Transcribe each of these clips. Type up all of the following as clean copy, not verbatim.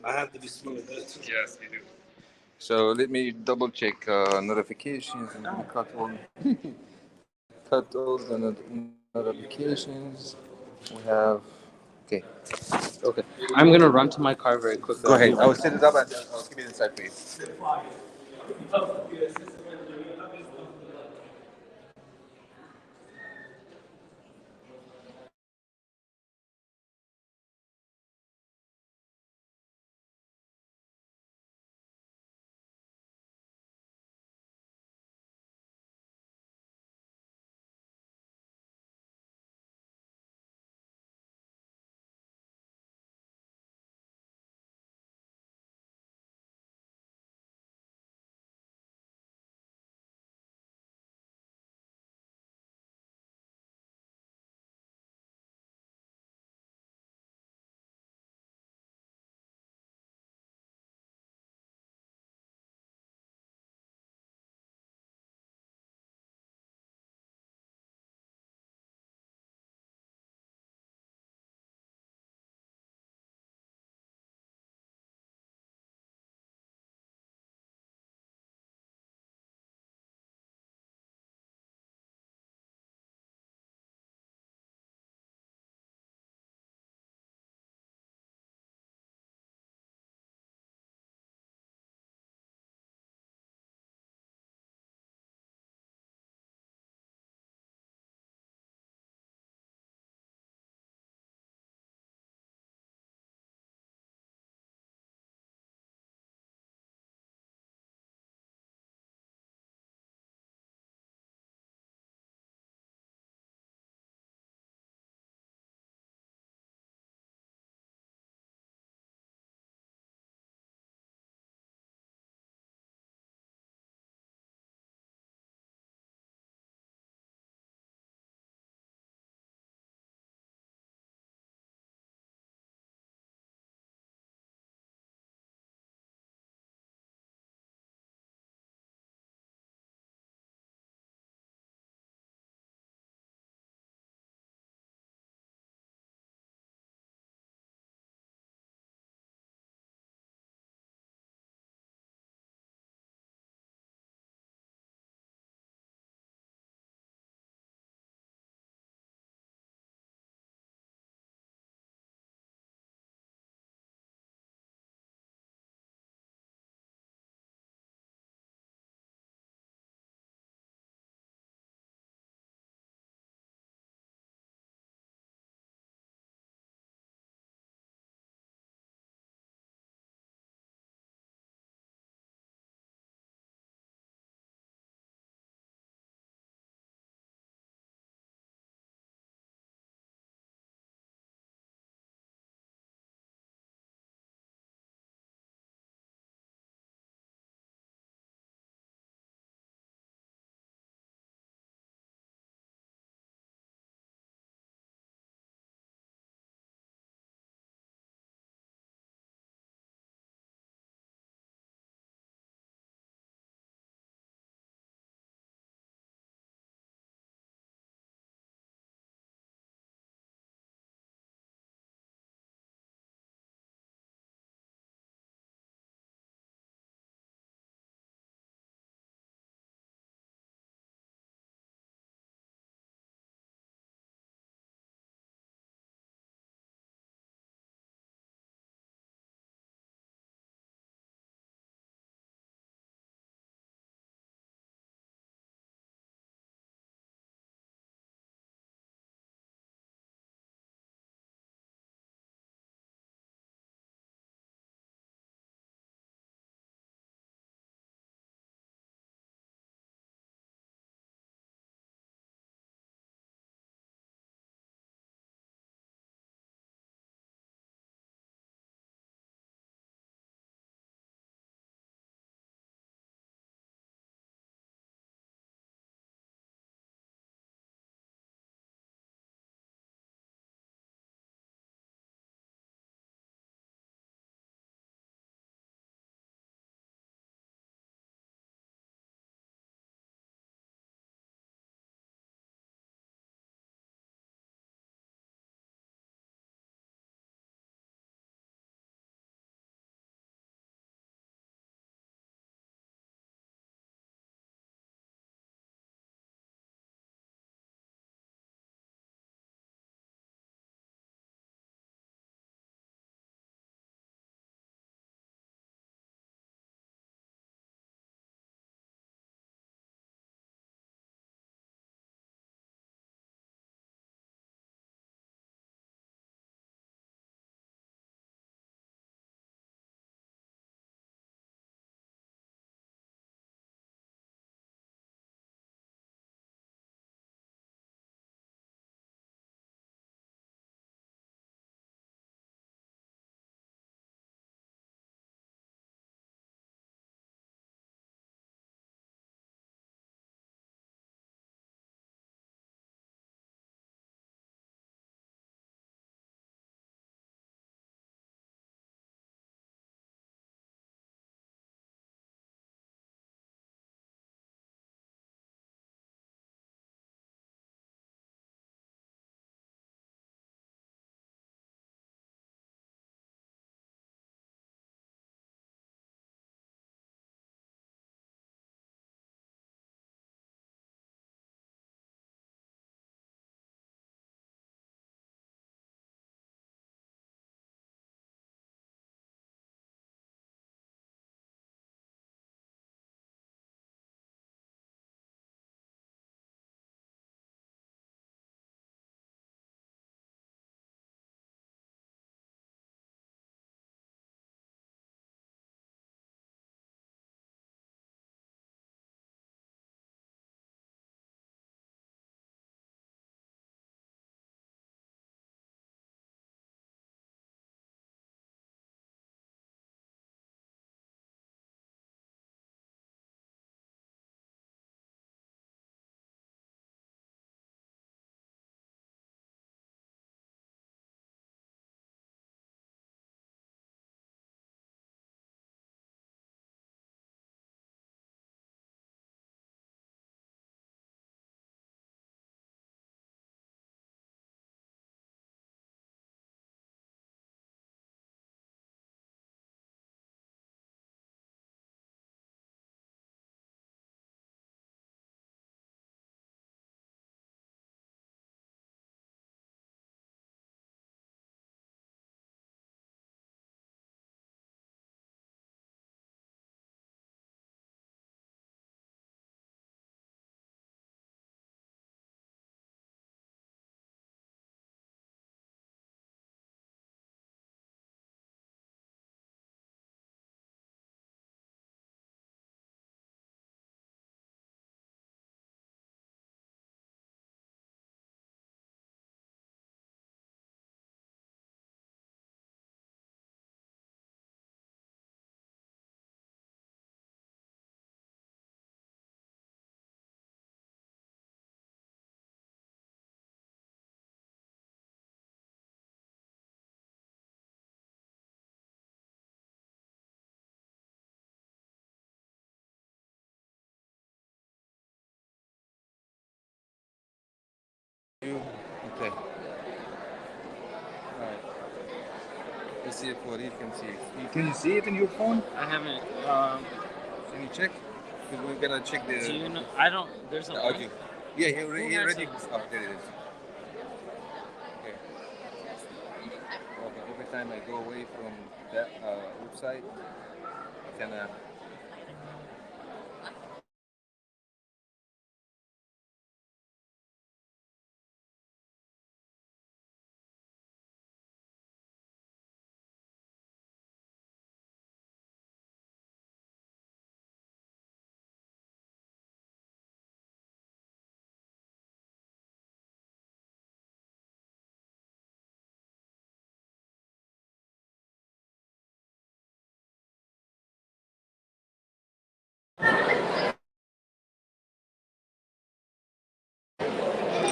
I have to be smooth with it too. Yes, you do. So let me double check notifications and cut all the notifications. We have okay. Okay. I'm gonna run to my car very quickly. Go I'll be ahead. I right will back. set it up and I'll keep it inside for you. Okay. Alright. Let's see if what you can see. Can you see it in your phone? I haven't. Can you check? Because we're gonna check Do the, you know? I don't. There's a the link. audio. Yeah, he Who already, has oh, it? there it is. Okay. Okay. Every time I go away from that website, I kind of.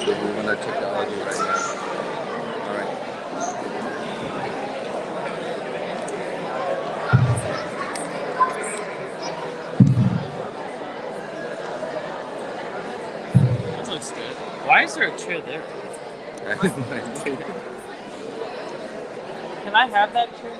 We're gonna check the audio right now. All right. That looks good. Why is there a chair there? Can I have that chair?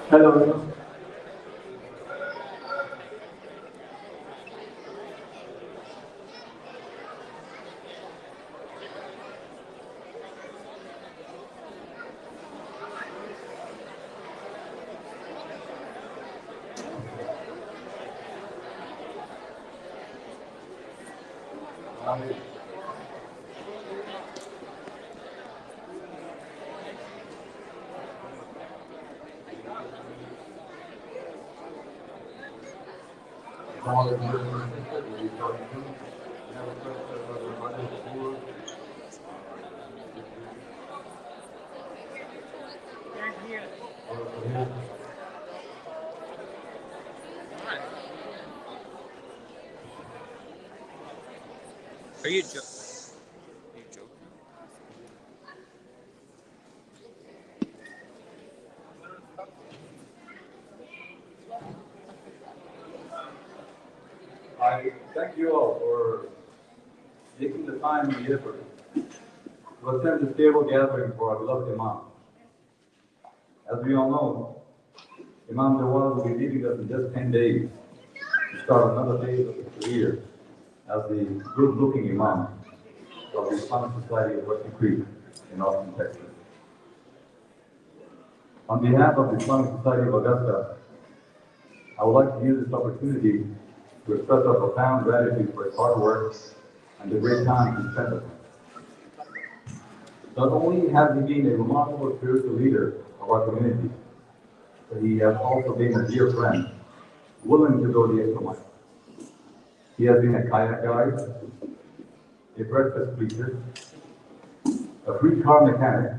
I don't know. Hello. Are you joking? I thank you all for taking the time and the effort to attend this stable gathering for our beloved Imam. As we all know, Imam Jawad will be leaving us in just 10 days to start another phase of his career as the good-looking Imam of the Islamic Society of Western Creek in Austin, Texas. On behalf of the Islamic Society of Augusta, I would like to use this opportunity to express our profound gratitude for his hard work and the great time he spent with us. Not only has he been a remarkable spiritual leader of our community, but he has also been a dear friend, willing to go the extra mile. He has been a kayak guide, a breakfast preacher, a free car mechanic,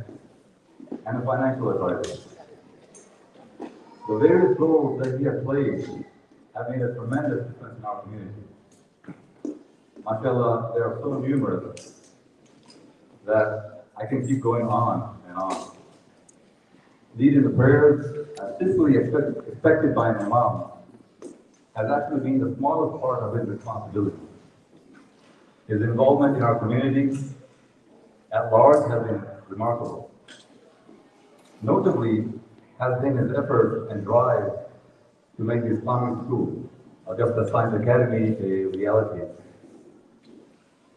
and a financial advisor. The various roles that he has played have made a tremendous difference in our community. MashaAllah, they are so numerous that I can keep going on and on. Leading the prayers as typically expected by an imam has actually been the smallest part of his responsibility. His involvement in our community at large has been remarkable. Notably has been his effort and drive to make the Islamic school, Augusta Science Academy, a reality.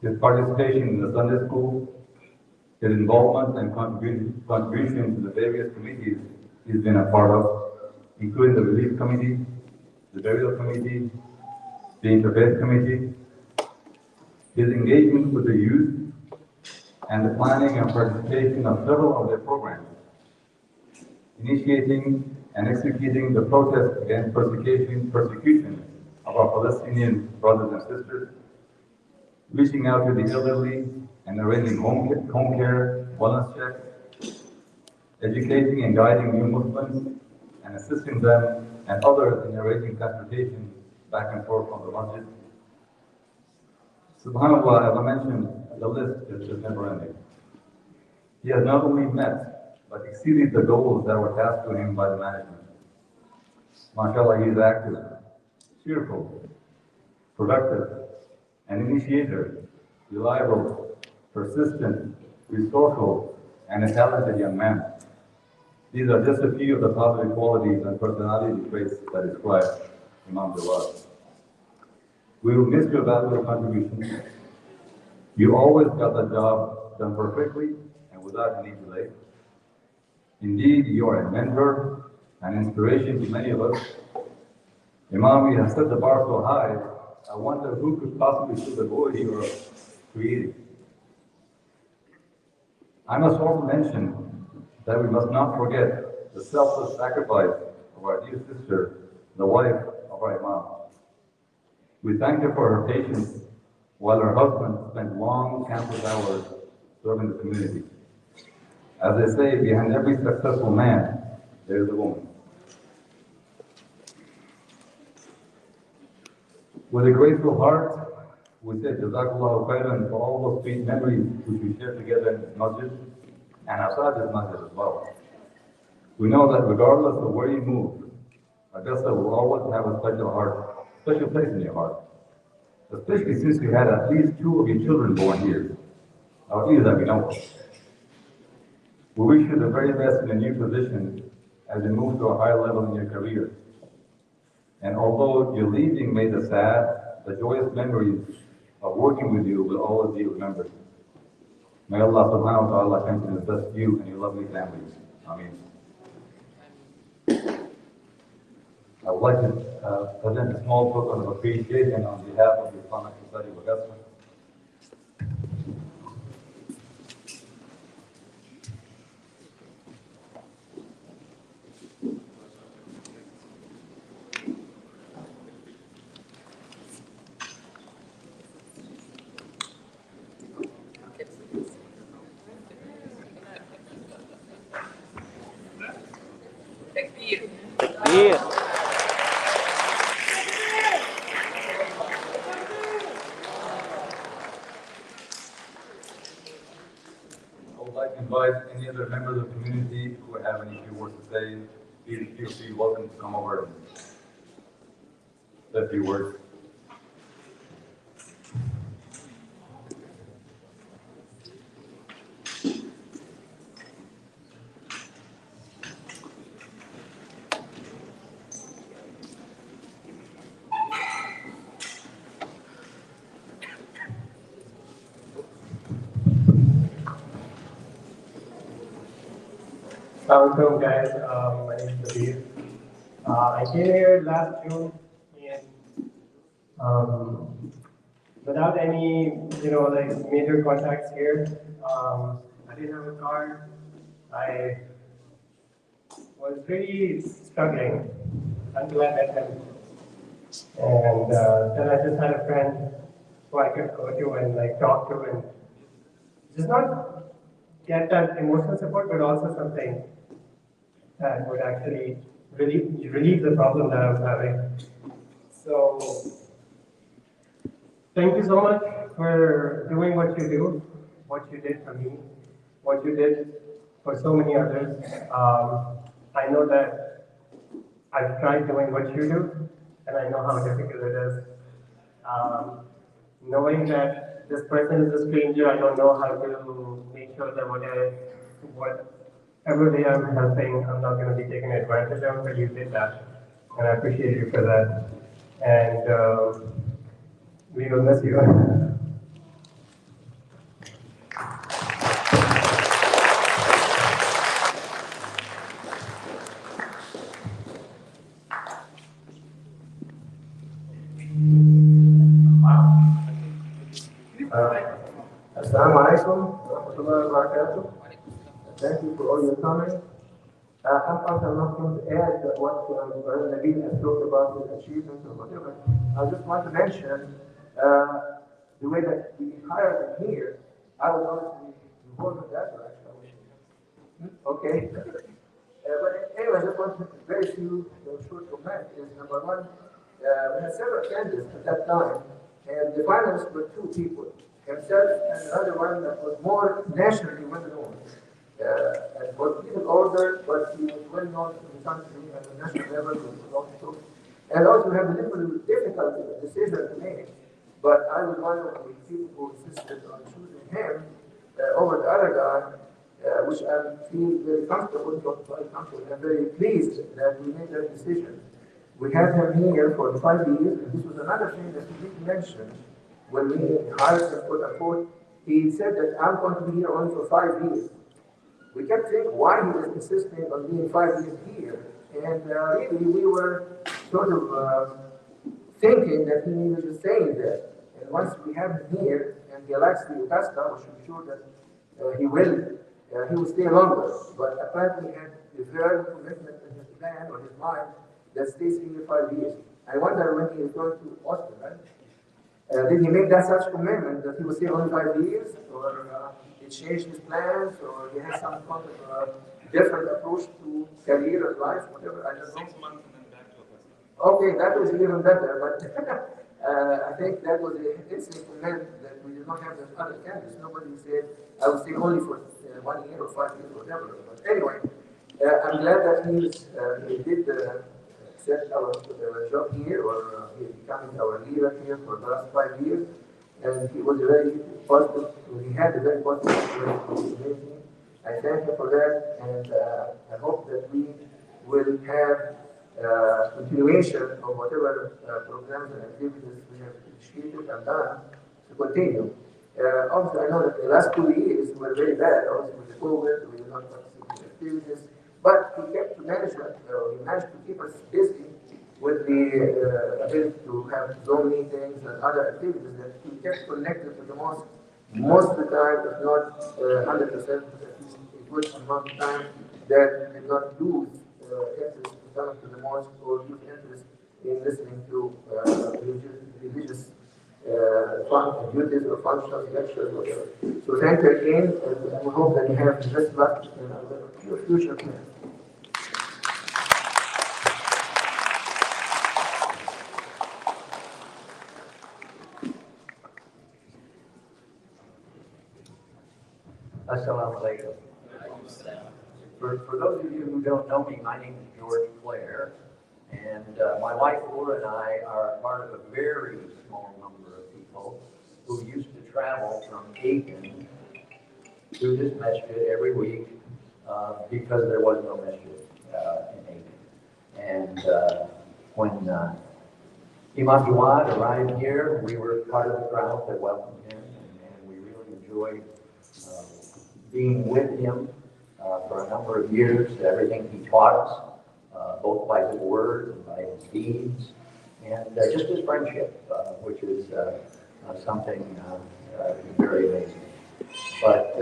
His participation in the Sunday school, his involvement and contribution to the various committees he's been a part of, including the Relief Committee, the Burial Committee, the Interfaith Committee, his engagement with the youth, and the planning and participation of several of their programs, initiating and executing the protest against persecution of our Palestinian brothers and sisters, reaching out to the elderly and arranging home care, wellness checks, educating and guiding new Muslims, and assisting them and others in arranging transportation back and forth from the masjid. SubhanAllah, as I mentioned, the list is just never ending. He has not only met, but exceeded the goals that were tasked to him by the management. MashaAllah, he is active, cheerful, productive, an initiator, reliable, persistent, resourceful, and a talented young man. These are just a few of the positive qualities and personality traits that describe Imam Jawad. We will miss your valuable contributions. You always got the job done perfectly and without any delay. Indeed, you are a mentor, an inspiration to many of us. Imam, you have set the bar so high, I wonder who could possibly fill the void you are creating. I must also mention that we must not forget the selfless sacrifice of our dear sister, the wife of our Imam. We thank her for her patience while her husband spent long campus hours serving the community. As they say, behind every successful man, there is a woman. With a grateful heart, we say Jazakallahu khairan for all those sweet memories which we share together in this masjid and outside this masjid as well. We know that regardless of where you move, Augusta will always have a special place in your heart. Especially since you had at least 2 of your children born here, or at least that we know of. We wish you the very best in a new position as you move to a higher level in your career. And although your leaving made us sad, the joyous memories of working with you will always be remembered. May Allah subhanahu wa ta'ala continue to bless you and your lovely families. Ameen. I would like to present a small token of appreciation on behalf of the Islamic Society of Augusta. Yeah. I would like to invite any other members of the community who have any few words to say. Please feel free, welcome to come over and say a few words. Assalamualaikum guys, my name is Nabil. I came here last June and without any, like major contacts here. I didn't have a car. I was pretty struggling until I met him. And then I just had a friend who I could go to and like talk to and just not get that emotional support, but also something that would actually relieve the problem that I was having. So thank you so much for doing what you do, what you did for me, what you did for so many others. I know that I've tried doing what you do, and I know how difficult it is. Um, Knowing that this person is a stranger, I don't know how to make sure that whatever they are helping, I'm not going to be taken advantage of, but you did that. And I appreciate you for that. And we will miss you. Assalamu alaikum wa rahmatullahi wa barakatuh. Thank you for all your comments. I'm not going to add what Brother Nabil has talked about his achievements or whatever. I just want to mention the way that we hired him here. I was honestly involved in that direction. Okay. But anyway, I just want to make very few short comments. Is number one, we had several candidates at that time, and the finalists were two people, himself and another one that was more nationally well known. And was even older, but he was well known in the country at the national level. And also had a little difficult decision to make. But I was one of the people who insisted on choosing him over the other guy. Which I feel very comfortable, and very pleased that we made that decision. We had him here for 5 years, and this was another thing that he did mention when we hired him, quote unquote. He said that I'm going to be here only for 5 years. We kept thinking why he was insisting on being 5 years here, and really we were sort of thinking that he was just saying that. And once we have him here, and he likes the Augusta, we should be sure that he will stay longer, but apparently he had a very commitment in his plan or his mind that stays here 5 years. I wonder when he is going to Austin, right? Did he make that such commitment that he will stay only 5 years, or he changed his plans, or he has some kind of different approach to career or life, whatever? I don't know. 6 months and then back to Augusta. Okay, that was even better, but I think that was an instant comment that we did not have the other candidates. Nobody said, I will stay only for 1 year or 5 years, whatever. But anyway, I'm glad that he did accept our job here, or he is becoming our leader here for the last 5 years. And he was very positive, he had a very positive experience. I thank him for that, and I hope that we will have continuation of whatever programs and activities we have initiated and done to continue. Obviously, I know that the last 2 years were very bad, also with the COVID, we did not participate in activities, but he kept to manage, he managed to keep us busy with the ability to have Zoom meetings and other activities that we kept connected to the mosque most of the time, if not 100%, at least a good amount of time that did not lose interest in coming to the mosque or lose interest in listening to religious duties or functions, lectures, whatever. So thank you again, and we hope that you have the best luck in your future plans. Assalamu alaikum. For those of you who don't know me, my name is George Clare, and my wife Laura and I are part of a very small number of people who used to travel from Aiken to this masjid every week because there was no masjid in Aiken. And when Imam Jawad arrived here, we were part of the crowd that welcomed him, and we really enjoyed being with him for a number of years, everything he taught us, both by his words and by his deeds, and just his friendship, which is something very amazing. But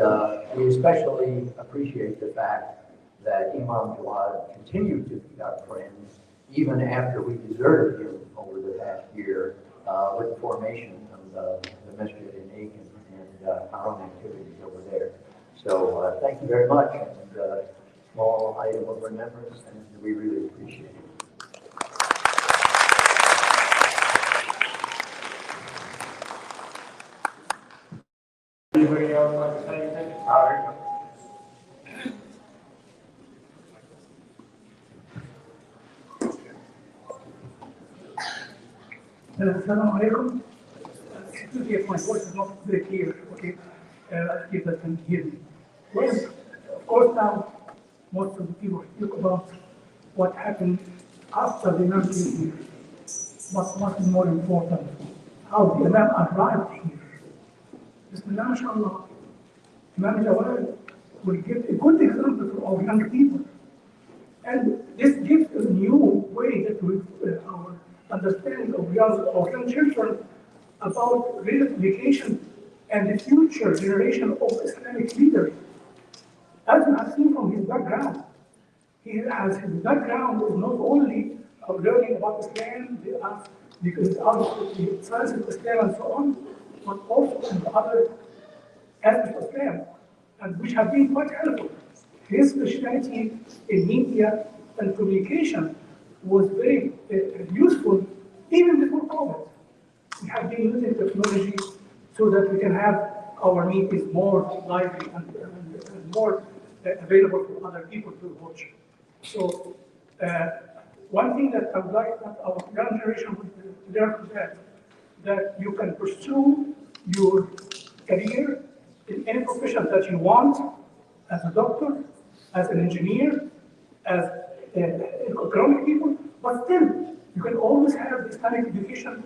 we especially appreciate the fact that Imam Jawad continued to be our friend even after we deserted him over the past year with the formation of the masjid in Aiken and our own activities over there. So thank you very much, and small item of remembrance, and we really appreciate it. Anybody else like to say anything? All right. Assalamu alaikum. Excuse me if my voice is not very clear, okay? If you can hear me. Well, of course now, most of the people speak about what happened after the Imam came here. But what is more important, how the Imam arrived here. Bismillah, mashallah. Imam Jawad will give a good example for our young people. And this gives a new way that we, our understanding of young children about real education and the future generation of Islamic leaders. As you have seen from his background, he has his background is not only of learning about Islam, the science of Islam and so on, but also in the other aspects of Islam, and which have been quite helpful. His specialty in media and communication was very useful even before COVID. We have been using technology so that we can have our meetings more lively and more available for other people to watch. So one thing that I would like that our young generation would learn from that you can pursue your career in any profession that you want, as a doctor, as an engineer, as economic people, but still you can always have Islamic education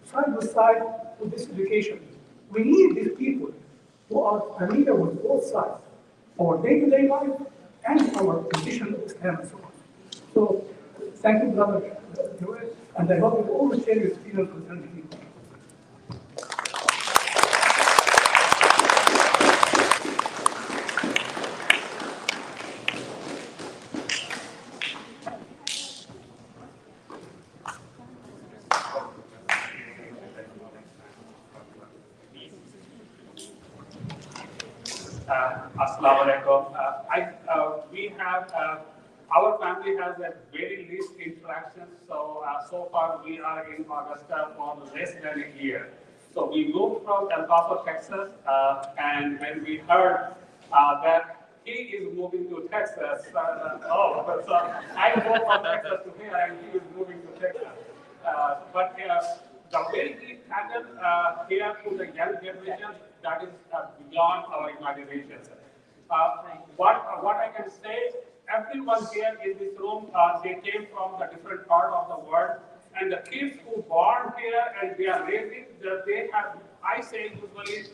side by side with this education. We need these people who are familiar with both sides, our day-to-day life and our position of Islam and so on. So thank you, Brother Joel, and I hope you always share your experience with young people. Assalamu alaikum. We have, our family has a very least interaction. So far we are in Augusta for less than a year. So we moved from El Paso, Texas, and when we heard that he is moving to Texas, so I moved from Texas to here, and he is moving to Texas. The way we handle here to the young generation, that is beyond our imagination. What I can say, everyone here in this room, they came from the different part of the world, and the kids who born here and they are raising, they have, I say usually,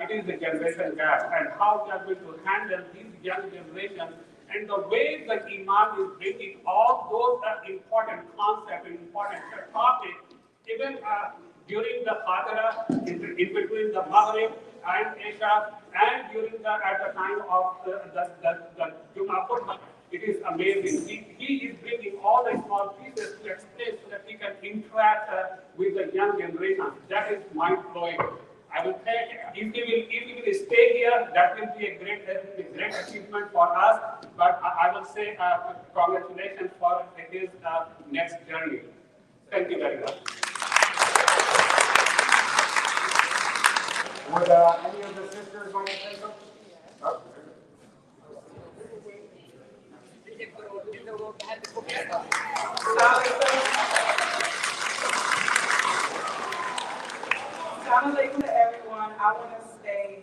it is the generation gap, and how we are going to handle these young generations, and the way the Imam is bringing all those important concepts, important topics, even during the Fatiha, in between the Maghrib and Isha, and during at the time of the Jummah Khutbah, it is amazing. He is bringing all the small pieces to explain so that he can interact with the young generation. That is mind-blowing. I will say, if he will stay here, that will be a great achievement for us. But I will say congratulations for his next journey. Thank you very much. Would any of the sisters want to say something? Oh. Assalamu alaikum to everyone. I want to say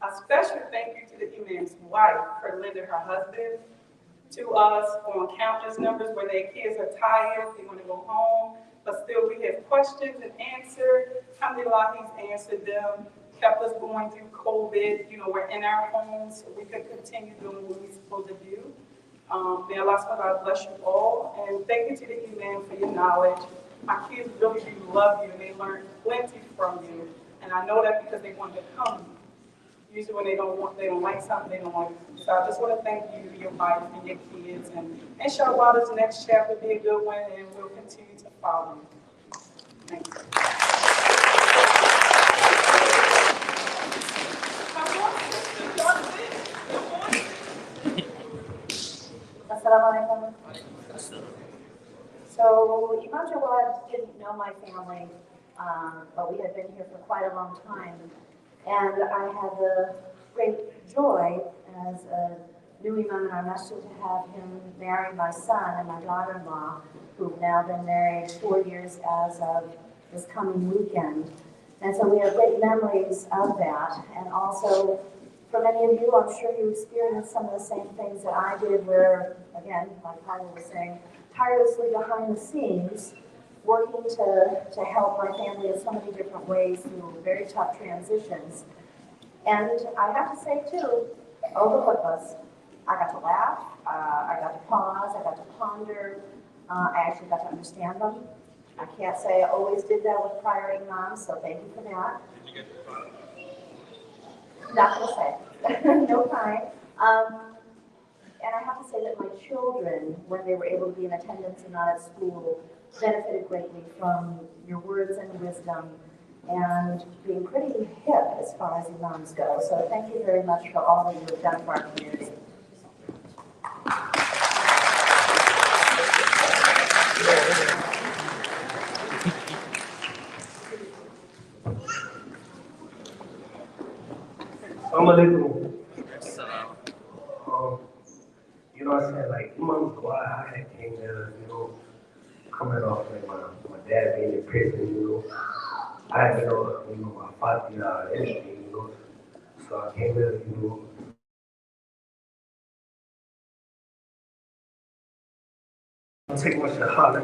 a special thank you to the Imam's wife for lending her husband to us on countless numbers where their kids are tired, they want to go home, but still we have questions and answers. Alhamdulillah, he's answered them, kept us going through COVID. You know, we're in our homes, so we could continue doing what we're supposed to do. May Allah subhanahu bless you all, and thank you to the Imam for your knowledge. My kids really do love you, and they learn plenty from you, and I know that because they want to come. Usually when they don't like something, they don't want to. So I just want to thank you, your wife, and your kids, and inshallah this next chapter be a good one, and we'll continue to follow you. Thank you. Assalamu alaikum. So Imam Jawad didn't know my family, but we had been here for quite a long time. And I had the great joy as a new Imam in our masjid to have him marry my son and my daughter-in-law, who've now been married 4 years as of this coming weekend. And so we have great memories of that. And also, for many of you, I'm sure you experienced some of the same things that I did where, again, like Paula was saying, tirelessly behind the scenes, working to help my family in so many different ways through very tough transitions. And I have to say, too, over us, I got to laugh, I got to pause, I got to ponder, I actually got to understand them. I can't say I always did that with prior imams, so thank you for that. Not gonna say, no crying. And I have to say that my children, when they were able to be in attendance and not at school, benefited greatly from your words and wisdom and being pretty hip as far as imams go. So thank you very much for all that you have done for our community. Assalamu alaikum. You know, I said, like, months ago, I had came there, coming off like my dad being in prison, I had to know, my father, everything, So I came there, take my shahada,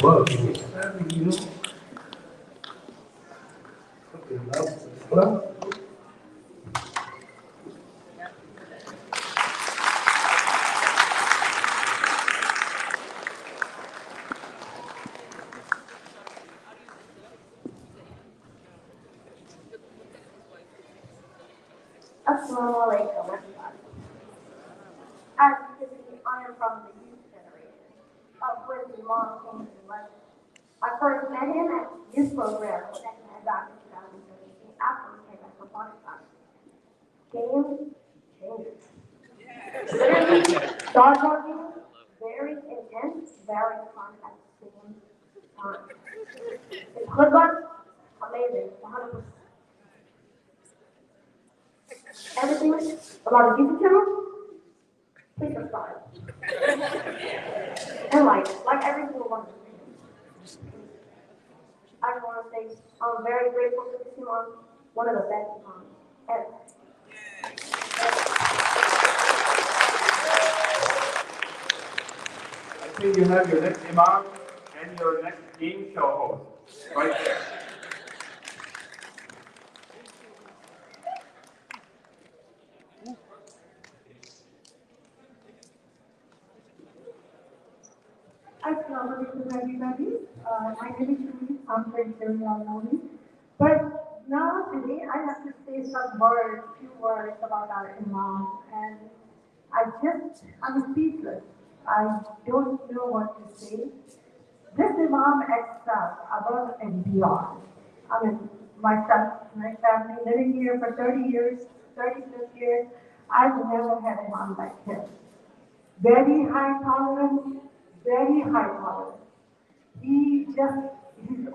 Well, Well, Assalamu alaikum, everybody. As you can see, I am from the youth generation of when Imam came to the masjid. I first met him at youth program when I had back in 2017 after we came back from Pakistan. Game changers. Literally, star talking, very intense, very fun at the same time. It's khutbah, amazing, 100%. Everything about the YouTube channel, please subscribe. And like every single one of them. I just want to say I'm very grateful to this imam, one of the best imams ever. I think you have your next imam and your next game show host right there. Assalamu alaikum, everybody. My name is Shuri. I'm very sure you all know me. But now today I have to say some words, few words about our imam, and I'm speechless. I don't know what to say. This imam excels above and beyond. I mean, myself, my family living here for 30 years, 30 plus years, I've never had an imam like him. Very high tolerance, very high tolerance. He's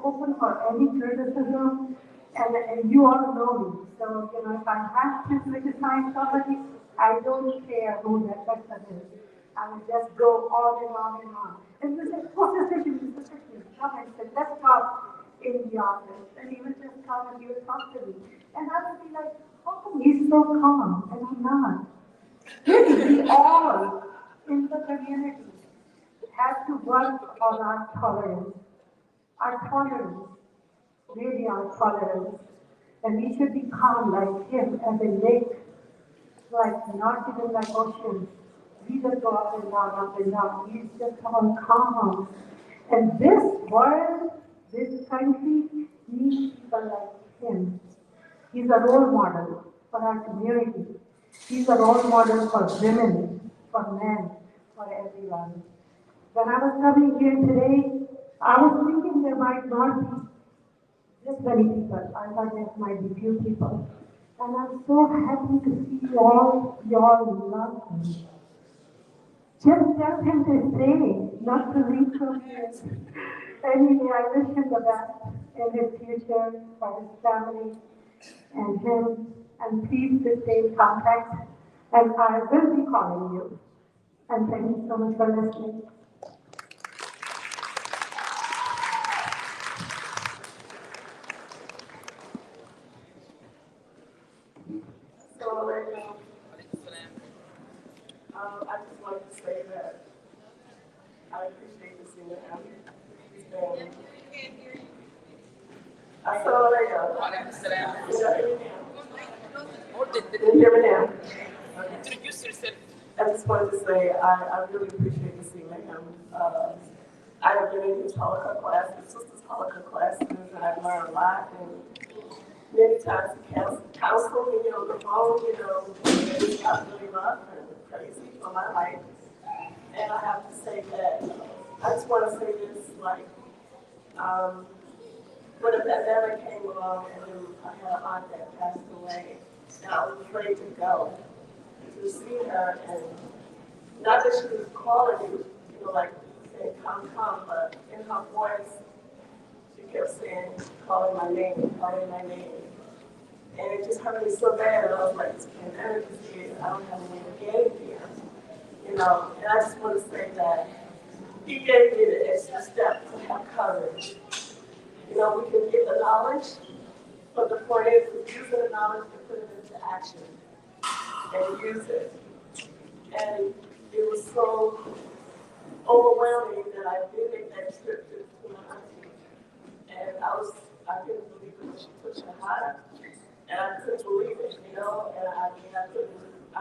open for any criticism, and you all know me. So, if I have to criticize somebody, I don't care who that person is. I will just go on and on and on. And we say, what's the issue? Come and say, let's talk in the office. And he would just come and he would talk to me. And I would be like, how come he's so calm and I'm not? Really, we all in the community have to work on our tolerance. our tolerance, really our tolerance. And we should be calm like him as a lake, like not even like ocean. We just go up and down, up and down. He's just all calm. And this world, this country needs people like him. He's a role model for our community. He's a role model for women, for men, for everyone. When I was coming here today, I was thinking there might not be this many people. I thought there might be few people. And I'm so happy to see all y'all love him. Just tell him to stay, not to leave from here. Anyway, I wish him the best in his future, for his family and him. And please stay in contact. And I will be calling you. And thank you so much for listening. So, I just wanted to say that I appreciate this in him. He's been. Can you hear me now? Introduce yourself. I just wanted to say I really appreciate this seeing him. I have been in his Holocaust classes, sisters Holocaust classes, and I've learned a lot. And many times he counseled me on the phone, it's got really rough and crazy for my life. And I have to say that, I just want to say this, when the pandemic came along and then I had an aunt that passed away, and I was afraid to go to see her, and not that she was calling me, like saying, come, but in her voice, she kept saying, calling my name. And it just hurt me so bad, and I was like, this pandemic is here, I don't have a way to get in here, and I just want to say that he gave me the extra step to have courage. We can get the knowledge, but the point is, using the knowledge to put it into action and use it. And it was so overwhelming that I did make that trip to my auntie. And I couldn't believe it when she took Shahada. And I couldn't believe it, and I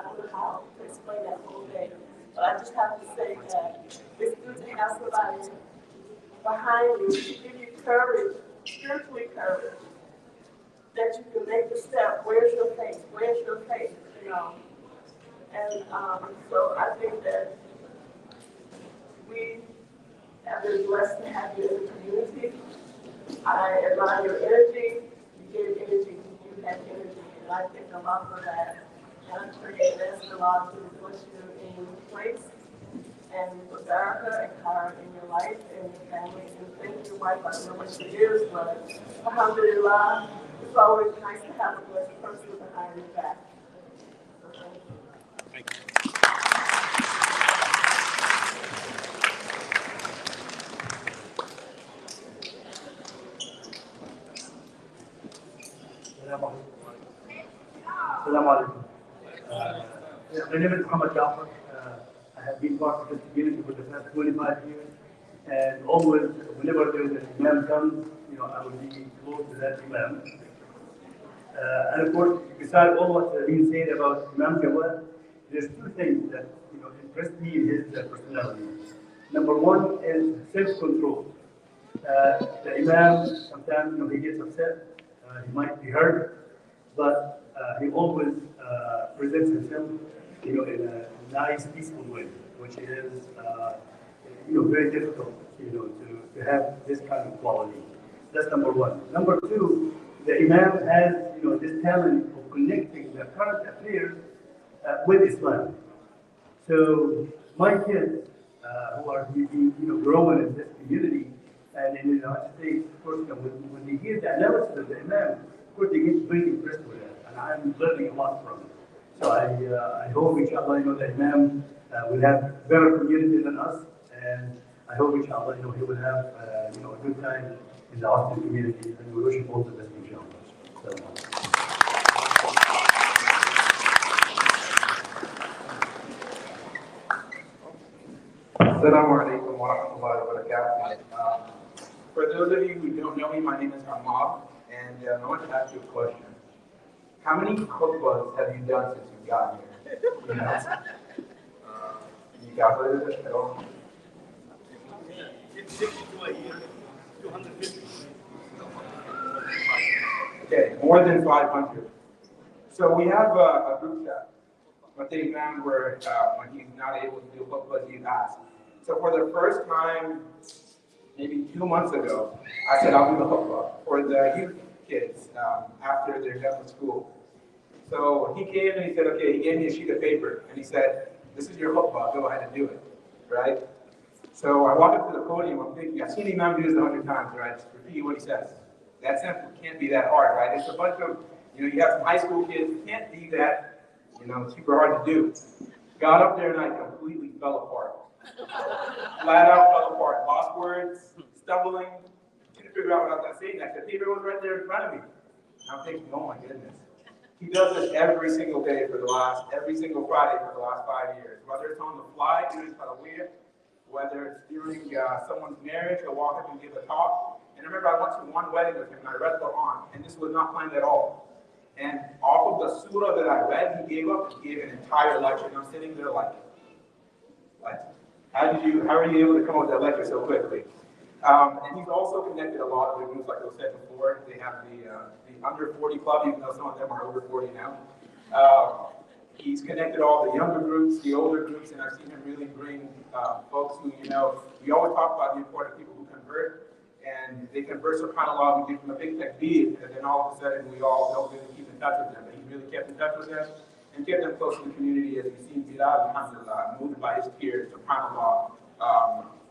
don't know how to explain that whole thing. But I just have to say that it's good to have somebody behind you to give you courage, spiritually courage, that you can make the step. Where's your faith? And so I think that we have been blessed to have you in the community. I admire your energy. You gave energy. You have energy. And I thank Allah for that. And I pray and ask Allah to bless you in your place. And for Baraka and Kara in your life and your family. And thank your wife. I don't know what she is, but alhamdulillah, it's always nice to have a blessed person behind your back. Thank you. Assalamu alaikum. My name is Muhammad Jafar. I have been part of this community for the past 25 years, and always, whenever there is an imam comes, I will be close to that imam. And of course, besides all what has been said about Imam Jawad, there's two things that impressed me in his personality. Number one is self-control. The imam sometimes he gets upset, he might be hurt, but he always presents himself in a nice, peaceful way, which is very difficult to have this kind of quality. That's number one. Number two, the imam has this talent of connecting the current affairs with Islam. So my kids who are growing in this community and in the United States, of course, when they hear the analysis of the imam, of course they get very impressed with it, and I'm learning a lot from it. So I hope, inshallah, the imam will have better community than us, and I hope, inshallah, he will have a good time in the Austin community, and we wish him all the best, inshallah. Assalamu alaikum wa rahmatullahi wa barakatuh. For those of you who don't know me, my name is Ahmad, and I want to ask you a question. How many khutbahs have you done since you got here? You know? You calculated it at all? It's 60 to a year, 250. Okay, more than 500. So we have a group chat. What they found were when he's not able to do khutbahs, he's asked. So for the first time, maybe 2 months ago, I said I'll do the khutbah for the youth kids after they're done with school. So he came and he said, okay, he gave me a sheet of paper and he said, this is your khutbah, go ahead and do it, right? So I walked up to the podium, I'm thinking, I've seen Imam do this 100 times, right? Just repeat what he says. That simple, can't be that hard, right? It's a bunch of, you have some high school kids, can't be that, super hard to do. Got up there and I completely fell apart. Flat out fell apart, lost words, stumbling, couldn't figure out what I was going to say next. The paper was right there in front of me. I'm thinking, oh my goodness. He does this every single day every single Friday for the last 5 years. Whether it's on the fly, doing Tarawih, whether it's during someone's marriage, he'll walk up and give a talk. And I remember I went to one wedding with him and I read the Quran, and this was not planned at all. And off of the surah that I read, he gave an entire lecture, and I'm sitting there like, what? How are you able to come up with that lecture so quickly? And he's also connected a lot of the groups, like I said before. They have the under 40 club, even though some of them are over 40 now. He's connected all the younger groups, the older groups, and I've seen him really bring folks who, we always talk about the important people who convert, and they convert subhanAllah, we give them a big takbir, and then all of a sudden we all don't really keep in touch with them. But he really kept in touch with them and kept them close to the community, as we've seen Bilal, alhamdulillah, moved by his peers, subhanAllah,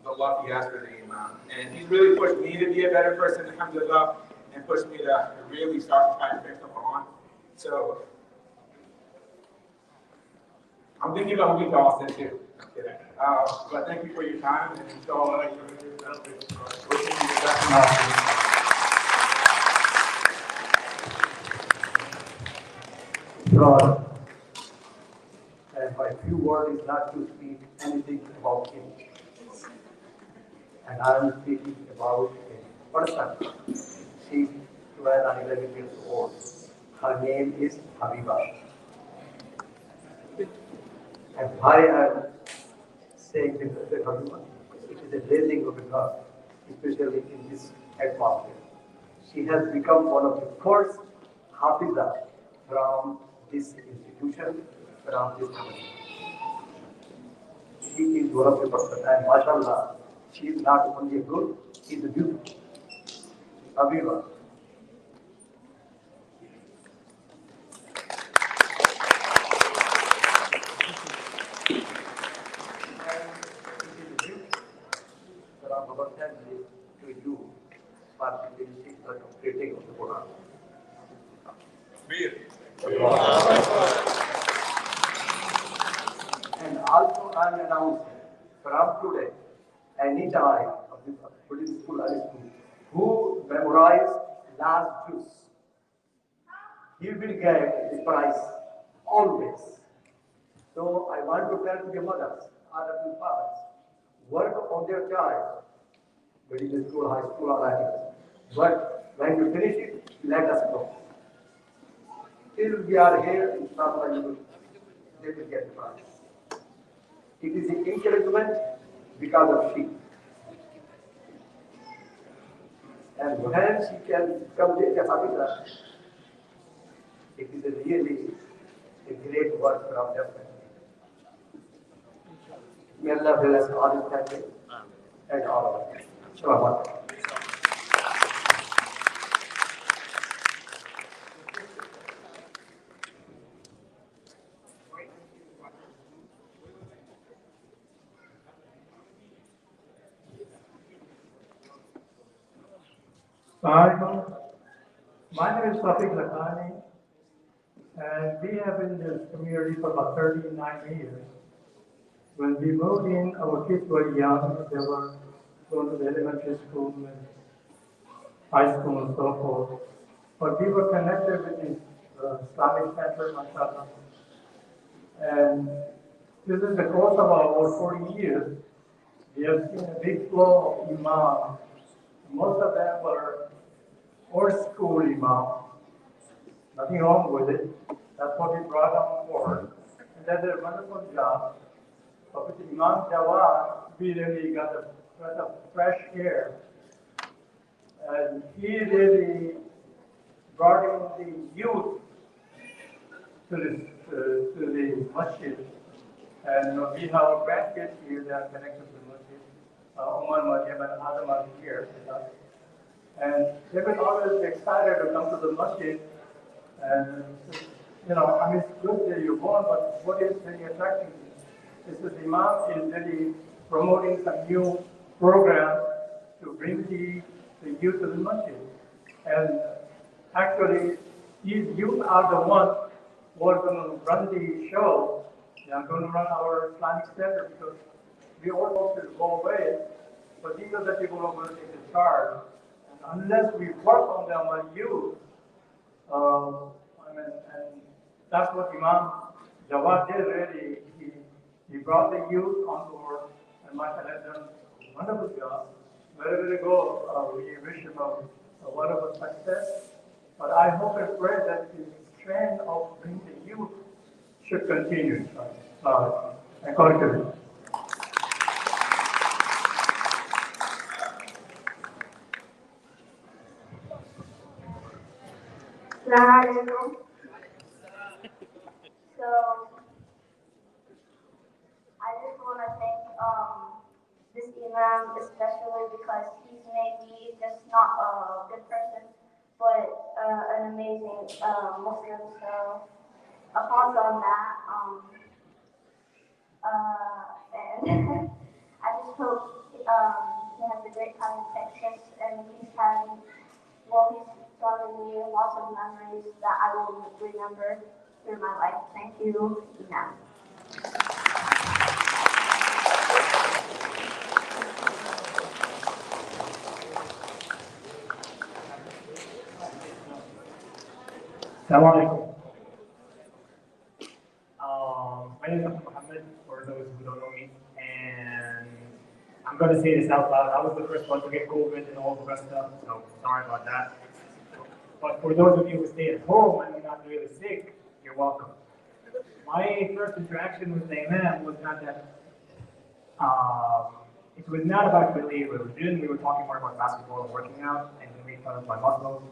the love he has for the Imam. And he's really pushed me to be a better person, alhamdulillah, and pushed me to really start to try and fix up on. So I'm thinking about moving to Austin too. But thank you for your time, and inshallah, you're wishing you the best in Austin. God, and my few words is not to speak anything about him. And I am speaking about a person. She's 12 and 11 years old. Her name is Habiba. And why I am saying this to Habiba? It is a blessing of God, especially in this atmosphere. She has become one of the first Hafiza from this institution, from this community. She is one of the person, and mashallah, she is not only good, she is beautiful. Habiba. From our family to you for the completing of the Quran. And also I am announcing from today, any child of this Buddhist school who memorized last juice, he will get the prize always. So I want to tell the mothers, other the fathers, work on their child, middle school, high school, or anything. But when you finish it, let us know. Till we are here, inshallah, they will get the prize. It is an encouragement because of she. And when she can come to the Habiba, it is a really a great work from them. May Allah bless all his family and all of us. Shalom. My name is Rafiq Lakhani, and we have been in this community for about 39 years. When we moved in, our kids were young. They were going to the elementary school and high school and so forth. But we were connected with the Islamic Center, mashallah. And this is the course of our over 40 years. We have seen a big flow of imams, most of them were old school imam. Nothing wrong with it. That's what we brought on board. And they did a wonderful job. But with Imam Jawad, we really got a breath of fresh air. And he really brought in the youth to the masjid. And we have grandkids here that are connected to the masjid. Umar, Mariam, and Adam are here with us. And they've been always excited to come to the masjid. And, I mean, it's good that you're born, but what is really attracting is that the Imam is really promoting some new programs to bring the youth to the masjid. And actually, these youth are the ones who are going to run the show. They are going to run our Islamic Center because we all hope to go away, but these are the people who are going to take the charge. And unless we work on them on youth, and that's what Imam Jawad did really. He brought the youth on board, and Michael has done a wonderful job. Wherever they go, we wish him a wonderful success. But I hope and pray that the trend of bringing the youth should continue. I call it. So, I just want to thank this Imam especially because he's made me just not a good person, but an amazing Muslim. So, upon on that, and I just hope he has a great time in Texas and he's gone me lots of memories that I will remember through my life. Thank you, Imam. Assalamu alaikum. My name is Muhammad, for those who don't know me, and I'm going to say this out loud. I was the first one to get COVID and all the rest stuff, so sorry about that. But for those of you who stay at home and you're not really sick, you're welcome. My first interaction with the Imam was not that, it was not about really religion. We were talking more about basketball and working out, and he made fun of my muscles.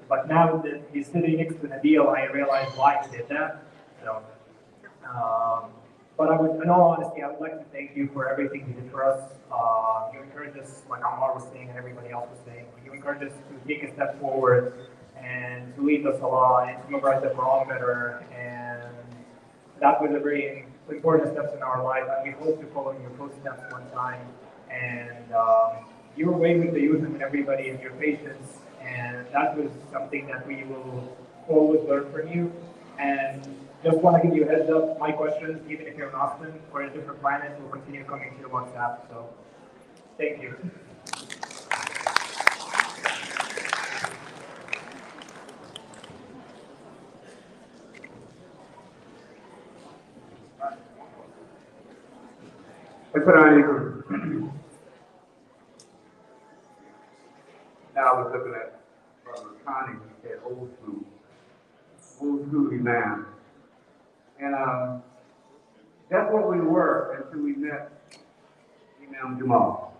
But now that he's sitting next to Nabil, I realize why he did that. So, but in all honesty, I would like to thank you for everything you did for us. You encouraged us, like Ammar was saying and everybody else was saying, you encouraged us to take a step forward and to lead the Salah and to memorize the Quran better. And that was a very important step in our life. And we hope to follow in your footsteps one time. And your way with the youth and everybody and your patience. And that was something that we will always learn from you. And just want to give you a heads up, my questions, even if you're in Austin or in a different planet, will continue coming to your WhatsApp. So, thank you. Now I was looking at Brother Connie, he said old school Imam. And that's what we were until we met Imam Jamal.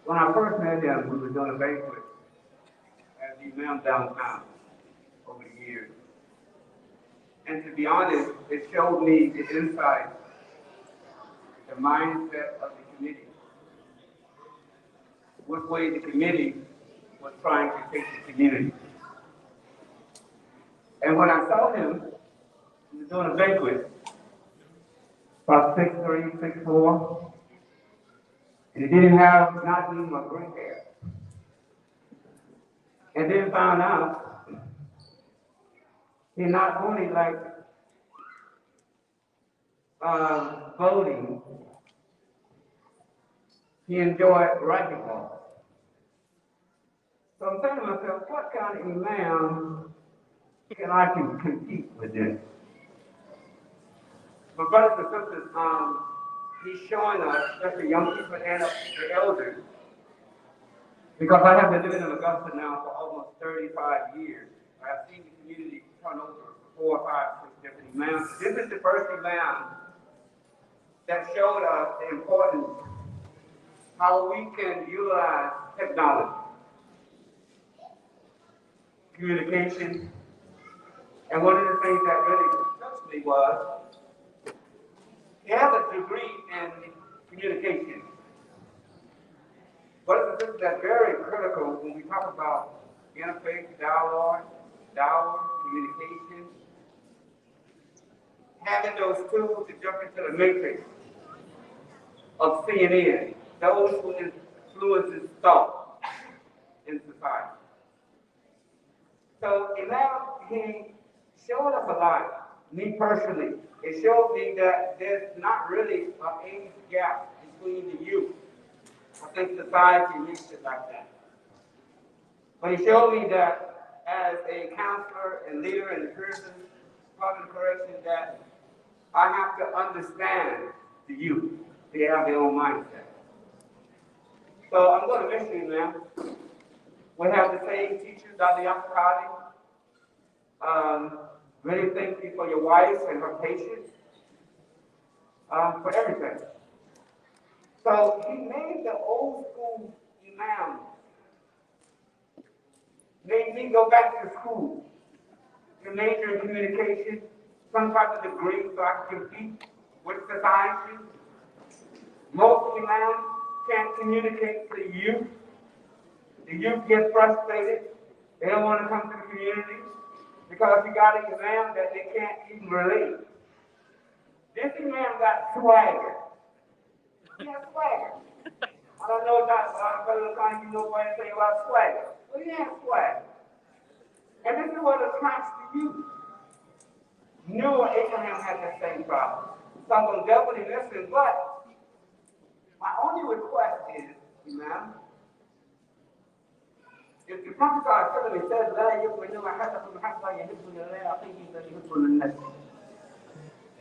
When I first met him, we were doing a banquet at the Imam downtown over the years. And to be honest, it showed me the insight, the mindset of the committee. What way the committee was trying to take the community. And when I saw him, he was doing a banquet, about 6'3", 6'4", and he didn't have not even a gray hair. And then found out he not only liked voting, he enjoyed racquetball. So I'm thinking to myself, what kind of imam can I compete with this? But brothers and sisters, he's showing us, especially young people and the elders, because I have been living in Augusta now for almost 35 years. I've seen the community turn over 4, 5, 6 different imams. This is the first imam that showed us the importance how we can utilize technology, communication, and one of the things that really touched me was he has a degree in communication. But it's that's very critical when we talk about interfaith dialogue, communication, having those tools to jump into the matrix of CNN, those who influences thought in society. So now he showed us a lot. Me personally, it showed me that there's not really an age gap between the youth. I think society needs it like that. But he showed me that as a counselor and leader in the prison, public correction, that I have to understand the youth. They have their own mindset. So I'm going to miss you, man. We have the same teacher, Dr. Yakakali. Really thank you for your wife and her patience, for everything. So he made the old school imam, made me go back to school, to major in communication, some type of degree so I can compete with society. Most imams can't communicate to the youth. The youth get frustrated. They don't want to come to the community because you got an imam that they can't even relate. This imam got swagger. He has swagger. I don't know about Brother Khan, you know what I say about swagger. But he has swagger. And this is what attracts the youth. Noah and Abraham had the same problem. So I'm going to definitely listen, but my only request is, imam, if the Prophet says, لا يؤمن أحدكم حتى يحب لله أخيه الذي يحب لنفسه.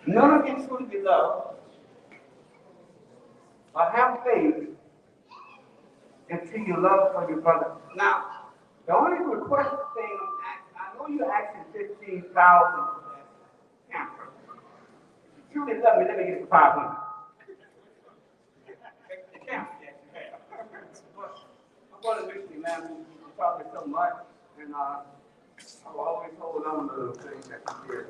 None of you should be loved or have faith until you love for your brother. Now, the only request thing I know you're asking 15,000 for that camper. If you truly love me, let me get it for 500. The camper, yeah. But I'm going to miss you, man. You taught me so much, and I've always hold on to those things that you did.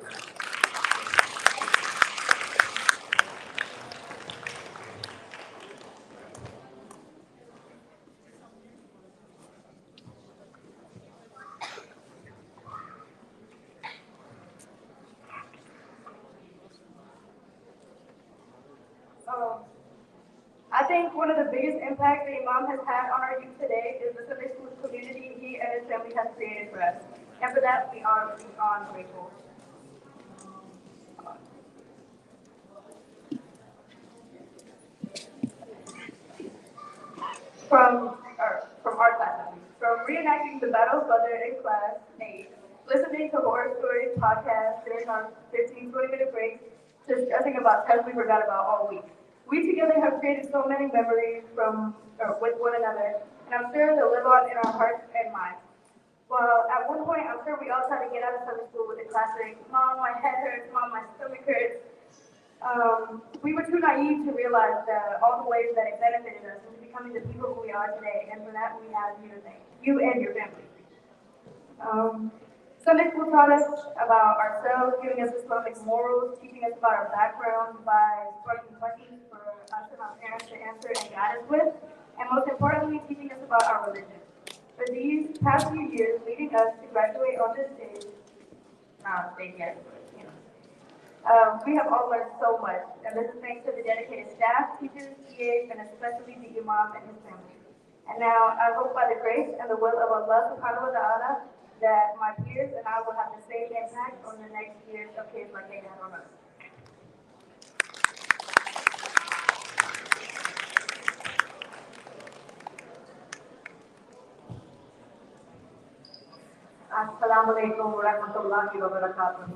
I think one of the biggest impacts the Imam has had on our youth today is the Sunday school community he and his family has created for us. And for that, we are beyond grateful. From our class, at least. From reenacting the battles whether in class 8, listening to horror stories, podcasts during our 15-20-minute breaks, to stressing about tests we forgot about all week. We together have created so many memories with one another, and I'm sure they'll live on in our hearts and minds. Well, at one point, I'm sure we all tried to get out of Sunday school with the classic, "Mom, my head hurts, Mom, my stomach hurts." We were too naive to realize that all the ways that it benefited us into becoming the people who we are today, and for that we have you to thank, you and your family. Sunday school taught us about ourselves, giving us Islamic morals, teaching us about our background by sparking questions for us and our parents to answer and guide us with, and most importantly, teaching us about our religion. For these past few years, leading us to graduate on this stage, not stage yet, but you know. We have all learned so much, and this is thanks to the dedicated staff, teachers, TAs, and especially the Imam and his family. And now, I hope by the grace and the will of Allah subhanahu wa ta'ala, that my peers and I will have the same impact on the next years of kids like they had on us. Assalamu alaikum wa rahmatullahi wa barakatuh.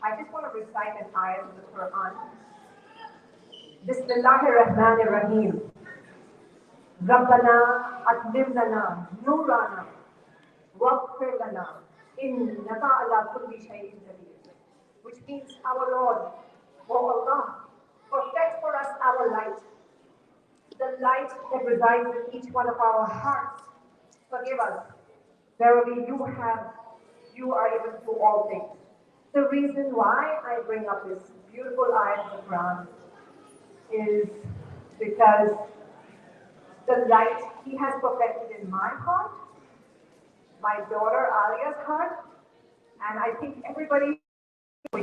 I just want to recite an ayah of the Quran. Bismillahir Rahmanir Rahim. Rabbana atmim lana nurana waghfir lana innaka ala kulli shay'in qadir. Which means, our Lord, O Allah, perfect for us our light, the light that resides in each one of our hearts. Forgive us. Verily, you are able to do all things. The reason why I bring up this beautiful ayah of the Quran is because the light He has perfected in my heart, my daughter Alia's heart, and I think everybody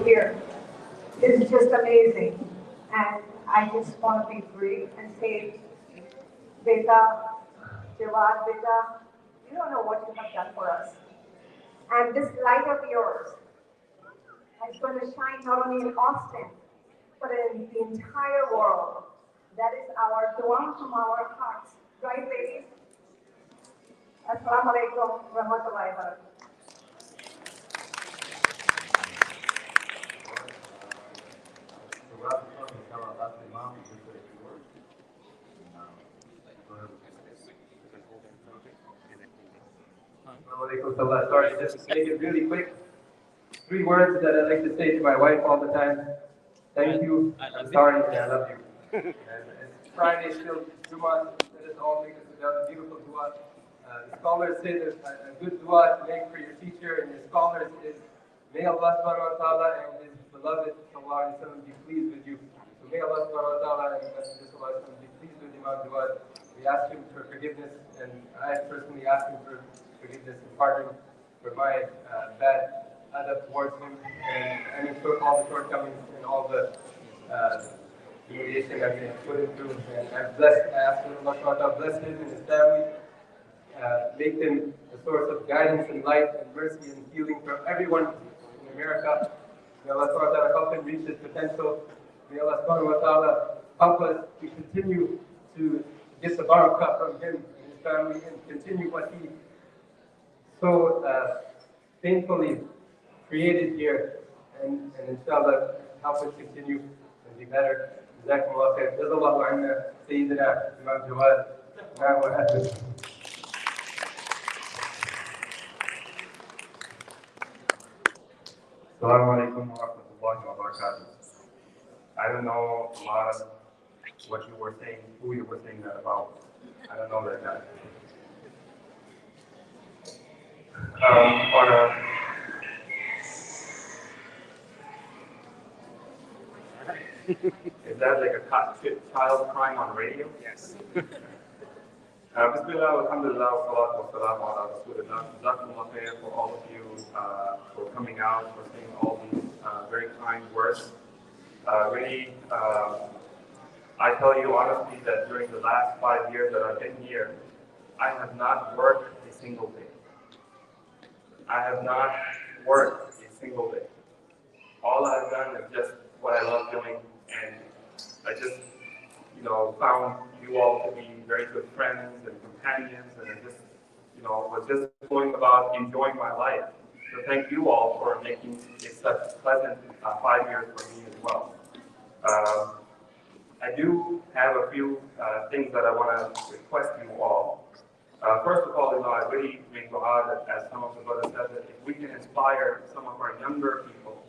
here is just amazing. And I just want to be free and say, Beta, Jawad, Beta, you don't know what you have done for us. And this light of yours is going to shine not only in Austin, but in the entire world. That is our dua from our hearts. Right, ladies? Assalamu alaikum wa rahmatullahi wa barakatuh. Sorry, just to make it really quick. 3 words that I like to say to my wife all the time. Thank you. I'm sorry, and I love you. And it's Friday, still Juma. Let us all make a beautiful dua. The scholars say that a good dua to make for your teacher and your scholars is, may Allah subhanahu wa ta'ala and His beloved sallallahu alayhi wa sallam be pleased with you. So may Allah subhanahu wa ta'ala and His Messenger sallallahu alayhi wa sallam be pleased with Imam Jawad. We ask him for forgiveness, and I personally ask him for forgiveness and pardon for my bad adab towards him, and for all the shortcomings and all the humiliation that we have put him through. And I'm blessed. I ask Allah subhanahu wa ta'ala bless him and his family. Make them a source of guidance and light and mercy and healing for everyone in America. May Allah subhanahu wa ta'ala help him reach his potential. May Allah subhanahu wa ta'ala help us to continue to get the barakah from him and his family and continue what he so painfully created here. And inshallah, help us continue and be better. جزاكم الله خير. جزا الله عنا سيدنا إمام جواد. نعم وأهلا. Assalamu alaikum wa rahmatullahi wa barakatuh. I don't know a lot of what you were saying, who you were saying that about. I don't know that guy. Is that like a child crying on radio? Yes. Bismillah, alhamdulillah, wa salatu wa salamu ala rasulillah. Jazakumullah khair for all of you for coming out, for saying all these very kind words. Really, I tell you honestly that during the last 5 years that I've been here, I have not worked a single day. I have not worked a single day. All I've done is just what I love doing, and I just, found you all to be very good friends and companions, and I just, was just going about enjoying my life. So thank you all for making it such pleasant 5 years for me as well. I do have a few things that I want to request you all. First of all, I really make dua that, as some of the brothers said, that if we can inspire some of our younger people,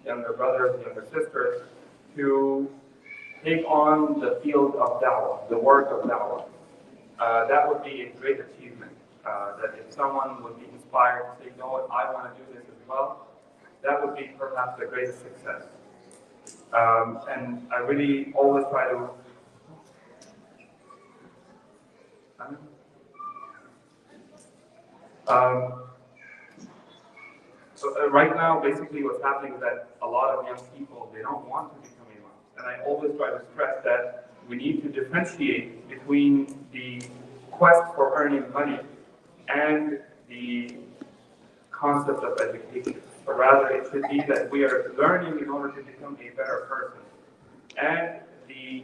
younger brothers, younger sisters, to take on the field of da'wah, the work of da'wah, that would be a great achievement. That if someone would be inspired to say, you know what, I want to do this as well, that would be perhaps the greatest success. And I really always try to so right now, basically what's happening is that a lot of young people, they don't want to become imams. And I always try to stress that we need to differentiate between the quest for earning money and the concept of education. But rather, it should be that we are learning in order to become a better person. And the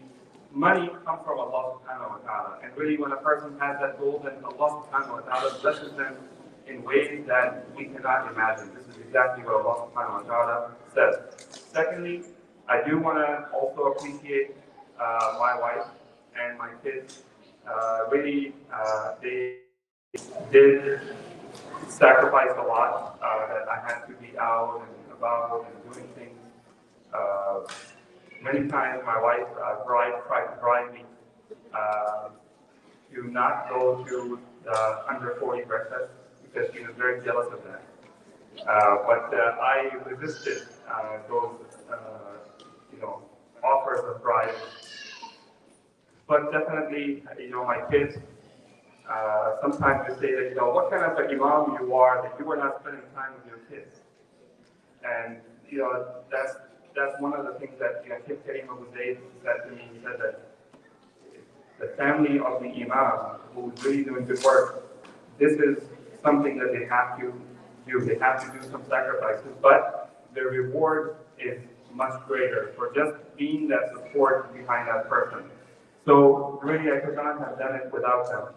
money comes from Allah subhanahu wa ta'ala. And really, when a person has that goal, then Allah subhanahu wa ta'ala blesses them in ways that we cannot imagine. This is exactly what Allah subhanahu wa ta'ala said. Secondly, I do want to also appreciate my wife and my kids. Really, they did sacrifice a lot. That I had to be out and about and doing things. Uh, Many times, my wife tried to drive me to not go to the under 40 breakfast because she was very jealous of that. But I resisted those, offers of bribes. But definitely, my kids, sometimes they say that, what kind of an imam you are that you are not spending time with your kids. And, that's one of the things that, Sheikh Karim Abu Zayd said to me. He said that the family of the imam who is really doing good work, this is something that they have to do. They have to do some sacrifices, but the reward is much greater for just being that support behind that person. So really, I could not have done it without them.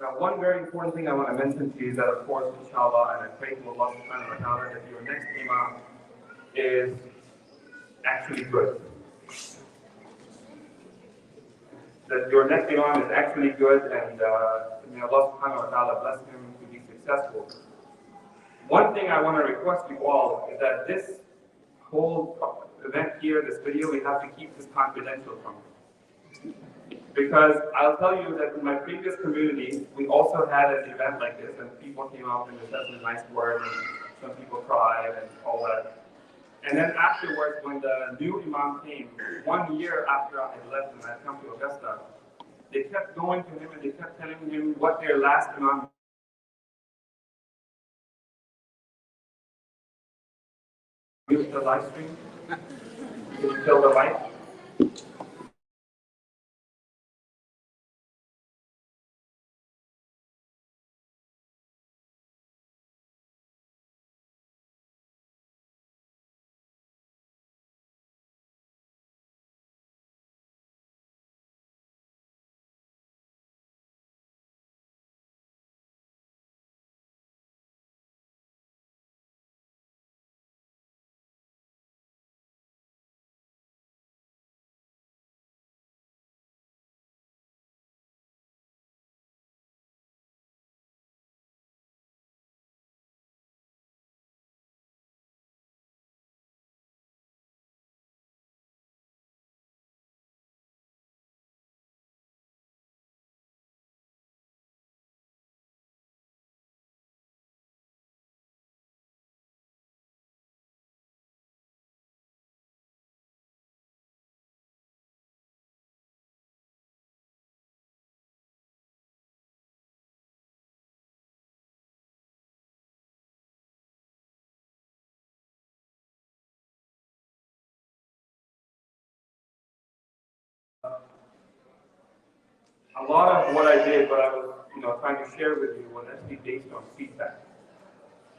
Now, one very important thing I want to mention to you is that, of course, inshallah, and I pray to Allah subhanahu wa ta'ala that your next imam is actually good. That your next imam is actually good, and may Allah subhanahu wa ta'ala bless him to be successful. One thing I want to request you all is that this whole event here, this video, we have to keep this confidential from you. Because I'll tell you that in my previous community, we also had an event like this, and people came out and they said some nice words, and some people cried and all that. And then afterwards, when the new imam came, 1 year after I had left and I had come to Augusta, they kept going to him and they kept telling him what their last imam used the live stream, to kill the light. A lot of what I did, what I was, trying to share with you, was actually based on feedback.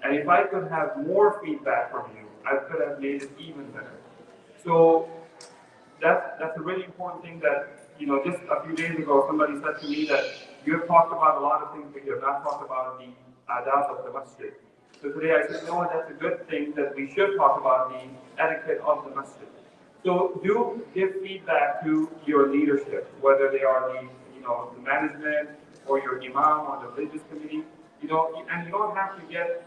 And if I could have more feedback from you, I could have made it even better. So that's a really important thing that, just a few days ago, somebody said to me that you have talked about a lot of things, but you have not talked about the adab of the masjid. So today I said, that's a good thing that we should talk about the etiquette of the masjid. So do give feedback to your leadership, whether they are the management or your imam or the religious committee, and you don't have to get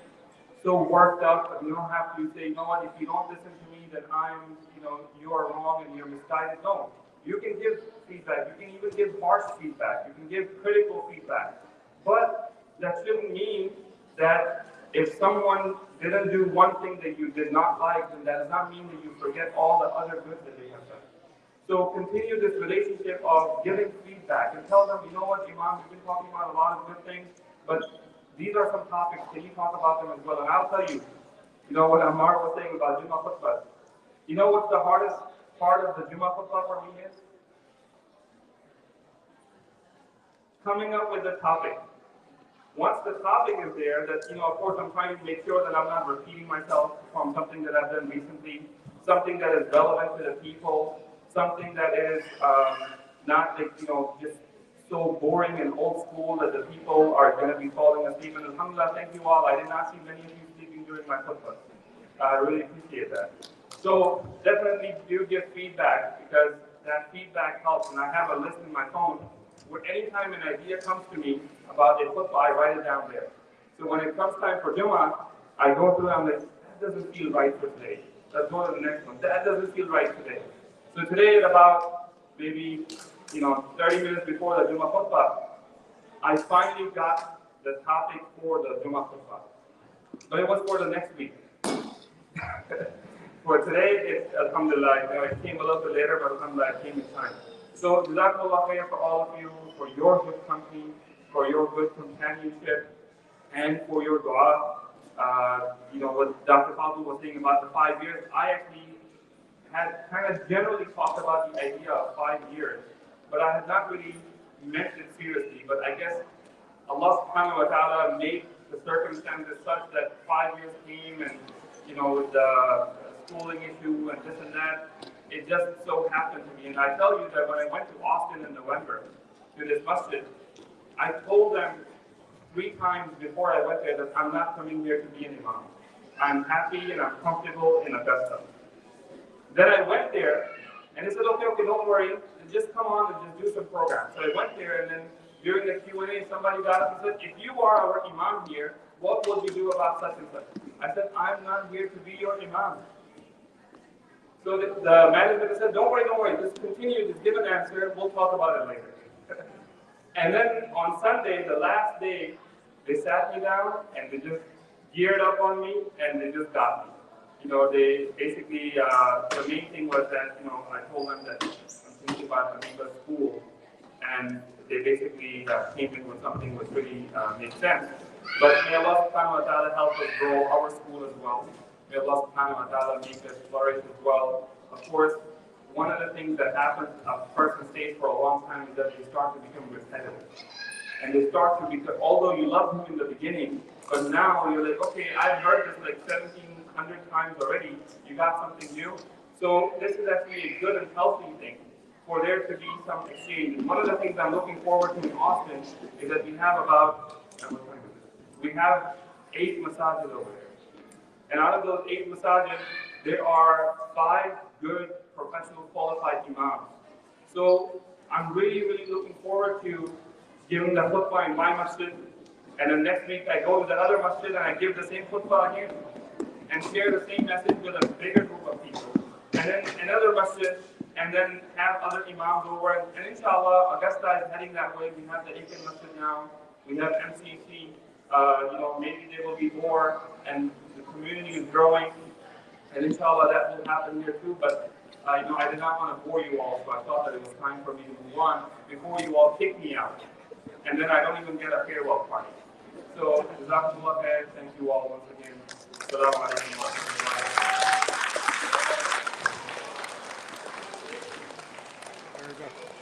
so worked up, and you don't have to say, if you don't listen to me, then you are wrong and you're misguided. No, you can give feedback. You can even give harsh feedback. You can give critical feedback. But that shouldn't mean that if someone didn't do one thing that you did not like, then that does not mean that you forget all the other good that they have done. So continue this relationship of giving feedback and tell them, Imam, you've been talking about a lot of good things, but these are some topics. Can you talk about them as well? And I'll tell you, what Ammar was saying about Jummah khutbah. You know what the hardest part of the Jummah khutbah for me is? Coming up with a topic. Once the topic is there, that, of course, I'm trying to make sure that I'm not repeating myself from something that I've done recently, something that is relevant to the people, something that is not like, just so boring and old school that the people are going to be falling asleep. And alhamdulillah, thank you all. I did not see many of you sleeping during my khutbah. I really appreciate that. So definitely do give feedback because that feedback helps. And I have a list in my phone where anytime an idea comes to me about a khutbah, I write it down there. So when it comes time for Jummah, I go through and I'm like, that doesn't feel right for today. Let's go to the next one. That doesn't feel right today. So today at about maybe 30 minutes before the Jummah khutbah, I finally got the topic for the Jummah khutbah. But it was for the next week. For today, alhamdulillah, it came a little bit later, but alhamdulillah, it came in time. So, jazakallah khair for all of you, for your good company, for your good companionship, and for your dua. What Dr. Fadl was saying about the 5 years, I actually had kind of generally talked about the idea of 5 years, but I had not really meant it seriously. But I guess Allah subhanahu wa ta'ala made the circumstances such that 5 years came and, with the schooling issue and this and that, it just so happened to me. And I tell you that when I went to Austin in November to this masjid, I told them 3 times before I went there that I'm not coming here to be an imam. I'm happy and I'm comfortable in Augusta. Then I went there and they said, okay, don't worry, just come on and just do some programs. So I went there and then during the Q&A, somebody got up and said, if you are our imam here, what will you do about such and such? I said, I'm not here to be your imam. So the manager said, don't worry, just continue, just give an answer, we'll talk about it later. And then on Sunday, the last day, they sat me down and they just geared up on me and they just got me. They basically, the main thing was that, I told them that I'm thinking about Habiba's school, and they basically came in with something which really made sense. But may Allah subhanahu wa ta'ala help us grow our school as well. May Allah subhanahu wa ta'ala make us flourish as well. Of course, one of the things that happens a person stays for a long time is that they start to become repetitive. And they start to become, although you love him in the beginning, but now you're like, okay, I've heard this like 1,700 times already, you got something new. So this is actually a good and healthy thing for there to be some exchange. And one of the things I'm looking forward to in Austin is that we have 8 masajid over there. And out of those 8 masajid, there are 5 good professional qualified imams. So I'm really looking forward to giving the khutbah in my masjid, and then next week I go to the other masjid and I give the same khutbah again and share the same message with a bigger group of people. And then another masjid, and then have other imams over. And inshallah, Augusta is heading that way. We have the Aiken masjid now, we have MCC, maybe there will be more, and the community is growing, and inshallah that will happen here too. But I did not want to bore you all, so I thought that it was time for me to move on before you all kick me out. And then I don't even get a farewell party. So, Jazakumullah khair, thank you all once again. Assalamu alaikum wa rahmatullahi. There we go.